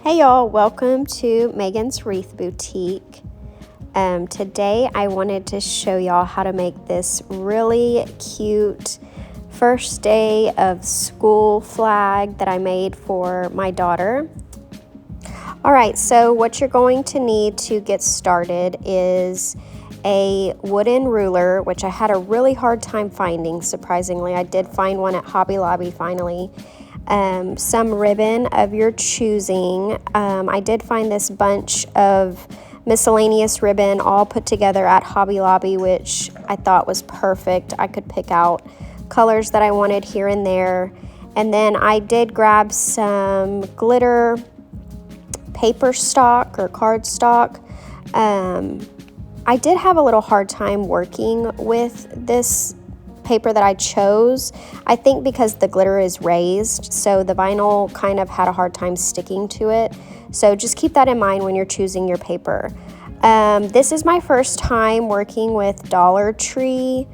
Hey y'all, welcome to Megan's Wreath Boutique. Today I wanted to show y'all how to make this really cute first day of school flag that I made for my daughter. Alright, so what you're going to need to get started is a wooden ruler, which I had a really hard time finding, surprisingly. I did find one at Hobby Lobby finally. Some ribbon of your choosing. I did find this bunch of miscellaneous ribbon all put together at Hobby Lobby, which I thought was perfect. I could pick out colors that I wanted here and there. And then I did grab some glitter paper stock or card stock. I did have a little hard time working with this paper that I chose. I think because the glitter is raised, so the vinyl kind of had a hard time sticking to it. So just keep that in mind when you're choosing your paper. This is my first time working with Dollar Tree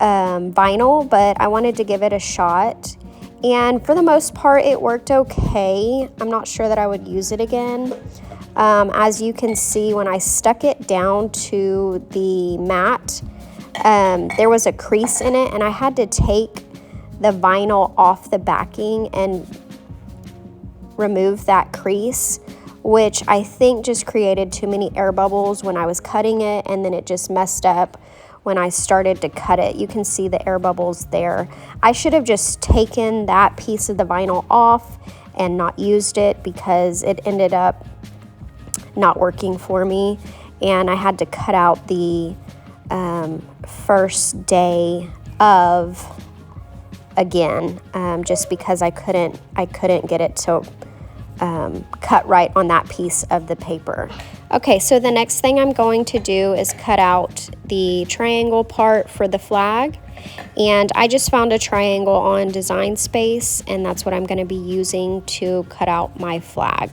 vinyl, but I wanted to give it a shot. And for the most part, it worked okay. I'm not sure that I would use it again. As you can see, when I stuck it down to the mat, there was a crease in it, and I had to take the vinyl off the backing and remove that crease, which I think just created too many air bubbles when I was cutting it, and then it just messed up when I started to cut it. You can see the air bubbles there. I should have just taken that piece of the vinyl off and not used it, because it ended up not working for me, and I had to cut out the first day of again, just because I couldn't get it to cut right on that piece of the paper. Okay, so the next thing I'm going to do is cut out the triangle part for the flag, and I just found a triangle on Design Space, and that's what I'm going to be using to cut out my flag.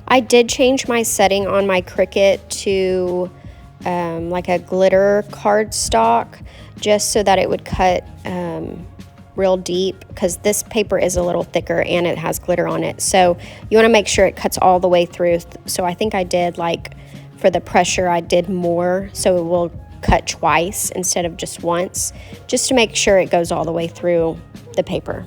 I did change my setting on my Cricut to like a glitter cardstock, just so that it would cut real deep, because this paper is a little thicker and it has glitter on it. So you want to make sure it cuts all the way through. So I think I did, like, for the pressure, I did more, so it will cut twice instead of just once, just to make sure it goes all the way through the paper.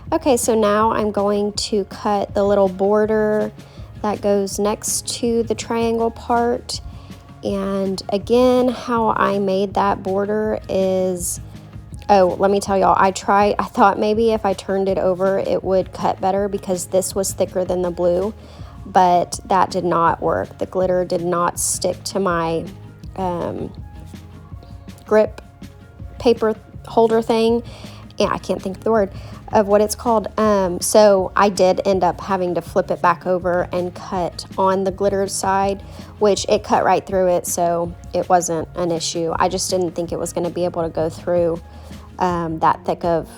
Okay, so now I'm going to cut the little border that goes next to the triangle part. And again, how I made that border is, oh, let me tell y'all, I thought maybe if I turned it over it would cut better, because this was thicker than the blue, but that did not work. The glitter did not stick to my grip paper holder thing. Yeah, I can't think of the word of what it's called. So I did end up having to flip it back over and cut on the glitter side, which it cut right through it, so it wasn't an issue. I just didn't think it was going to be able to go through that thick of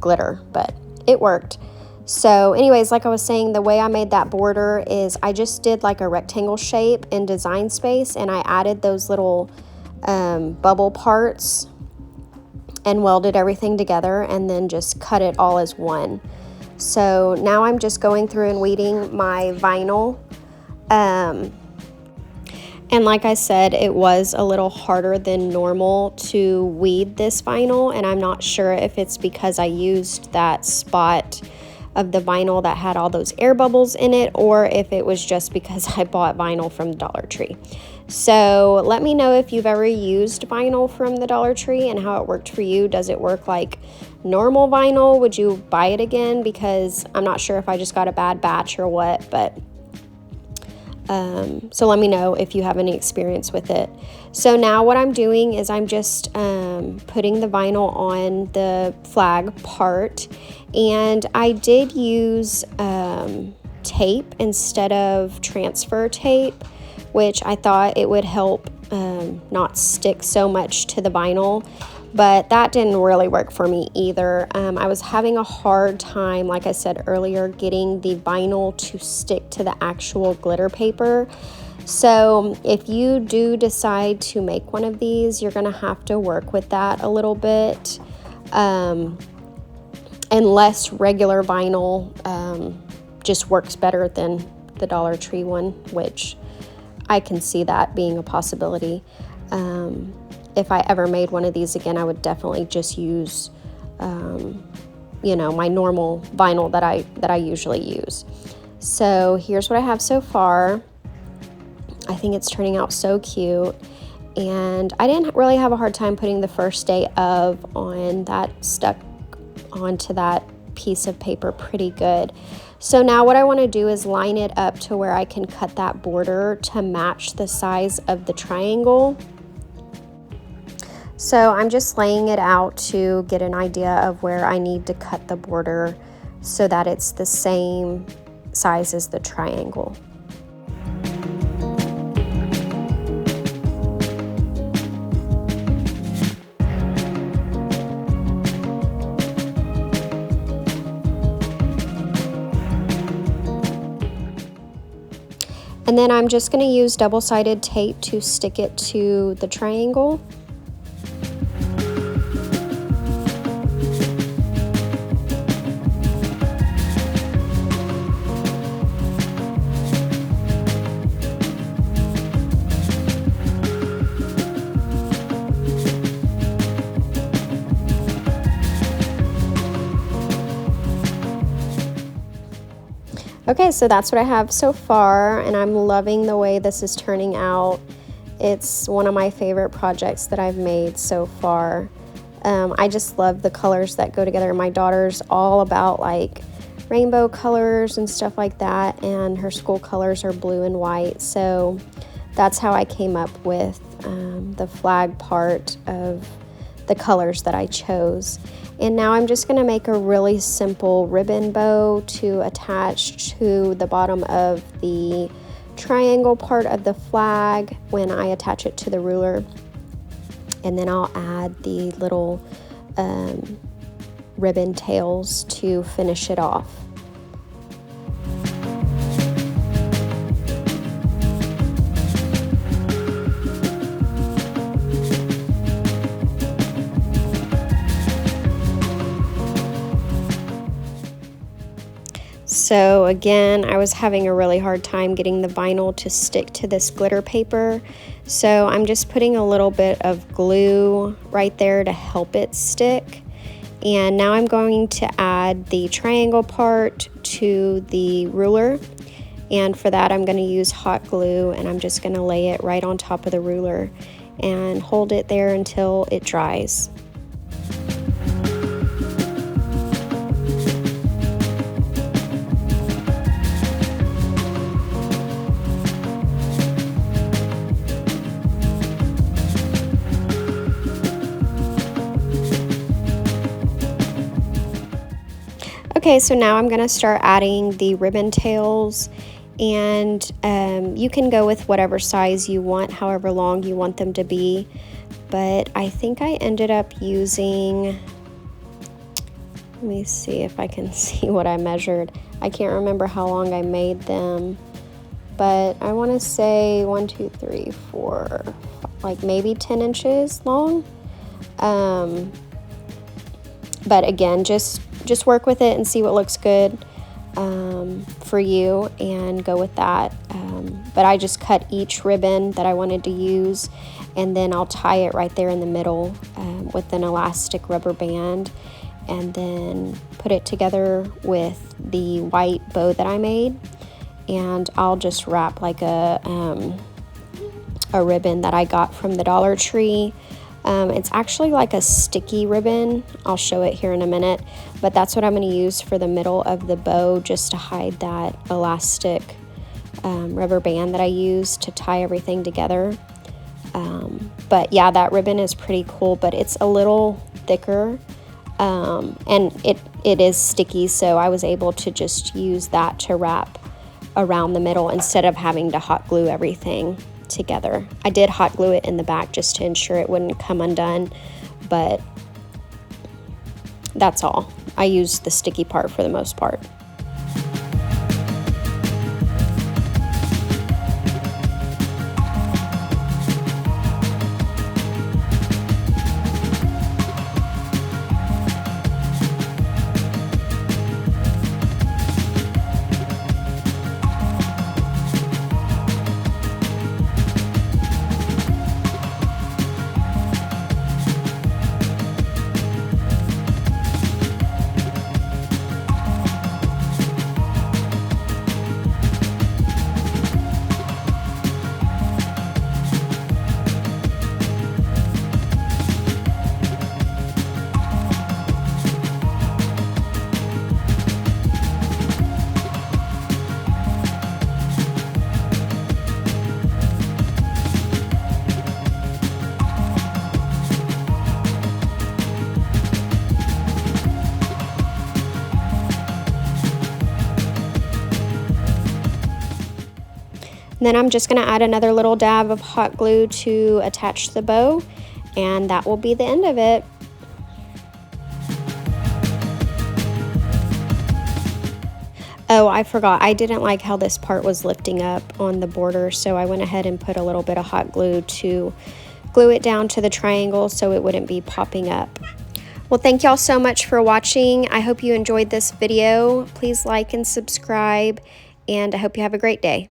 glitter, but it worked. So anyways, like I was saying, the way I made that border is I just did like a rectangle shape in Design Space, and I added those little bubble parts and welded everything together, and then just cut it all as one. So now I'm just going through and weeding my vinyl. And like I said, it was a little harder than normal to weed this vinyl, and I'm not sure if it's because I used that spot of the vinyl that had all those air bubbles in it, or if it was just because I bought vinyl from the Dollar Tree. So let me know if you've ever used vinyl from the Dollar Tree and how it worked for you. Does it work like normal vinyl, would you buy it again? Because I'm not sure if I just got a bad batch or what, but so let me know if you have any experience with it. So now what I'm doing is I'm just putting the vinyl on the flag part, and I did use tape instead of transfer tape, which I thought it would help not stick so much to the vinyl. But that didn't really work for me either. I was having a hard time, like I said earlier, getting the vinyl to stick to the actual glitter paper. So if you do decide to make one of these, you're gonna have to work with that a little bit. Unless regular vinyl just works better than the Dollar Tree one, which I can see that being a possibility. If I ever made one of these again, I would definitely just use, my normal vinyl that I usually use. So here's what I have so far. I think it's turning out so cute. And I didn't really have a hard time putting the first day of on. That stuck onto that piece of paper pretty good. So now what I want to do is line it up to where I can cut that border to match the size of the triangle. So I'm just laying it out to get an idea of where I need to cut the border so that it's the same size as the triangle. And then I'm just going to use double-sided tape to stick it to the triangle. Okay, so that's what I have so far, and I'm loving the way this is turning out. It's one of my favorite projects that I've made so far. I just love the colors that go together. My daughter's all about like rainbow colors and stuff like that, and her school colors are blue and white. So that's how I came up with the flag part of the colors that I chose. And now I'm just going to make a really simple ribbon bow to attach to the bottom of the triangle part of the flag when I attach it to the ruler. And then I'll add the little ribbon tails to finish it off. So again, I was having a really hard time getting the vinyl to stick to this glitter paper. So I'm just putting a little bit of glue right there to help it stick. And now I'm going to add the triangle part to the ruler. And for that, I'm going to use hot glue, and I'm just going to lay it right on top of the ruler and hold it there until it dries. Okay, so now I'm going to start adding the ribbon tails, and you can go with whatever size you want, however long you want them to be. But I think I ended up using, let me see if I can see what I measured. I can't remember how long I made them, but I want to say 1, 2, 3, 4, like maybe 10 inches long. But again, just work with it and see what looks good for you and go with that. But I just cut each ribbon that I wanted to use, and then I'll tie it right there in the middle with an elastic rubber band, and then put it together with the white bow that I made. And I'll just wrap like a ribbon that I got from the Dollar Tree It's actually like a sticky ribbon. I'll show it here in a minute, but that's what I'm going to use for the middle of the bow, just to hide that elastic rubber band that I use to tie everything together. But yeah, that ribbon is pretty cool, but it's a little thicker, and it is sticky, so I was able to just use that to wrap around the middle instead of having to hot glue everything together. I did hot glue it in the back just to ensure it wouldn't come undone, but that's all. I used the sticky part for the most part. Then I'm just going to add another little dab of hot glue to attach the bow, and that will be the end of it. Oh, I forgot. I didn't like how this part was lifting up on the border, so I went ahead and put a little bit of hot glue to glue it down to the triangle so it wouldn't be popping up. Well, thank y'all so much for watching. I hope you enjoyed this video. Please like and subscribe, and I hope you have a great day.